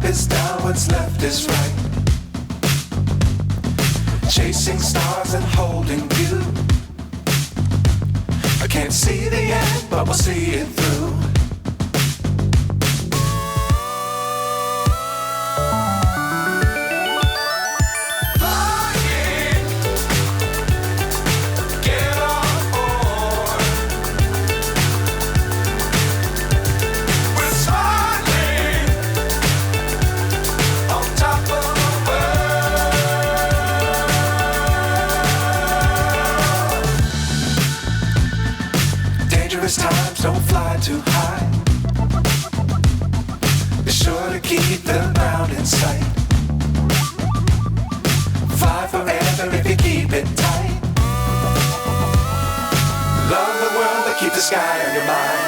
is down, what's left is right. Chasing stars and holding you. I can't see the end, but we'll see it through. Times don't fly too high. Be sure to keep the ground in sight. Fly forever if you keep it tight. Love the world, but keep the sky on your mind.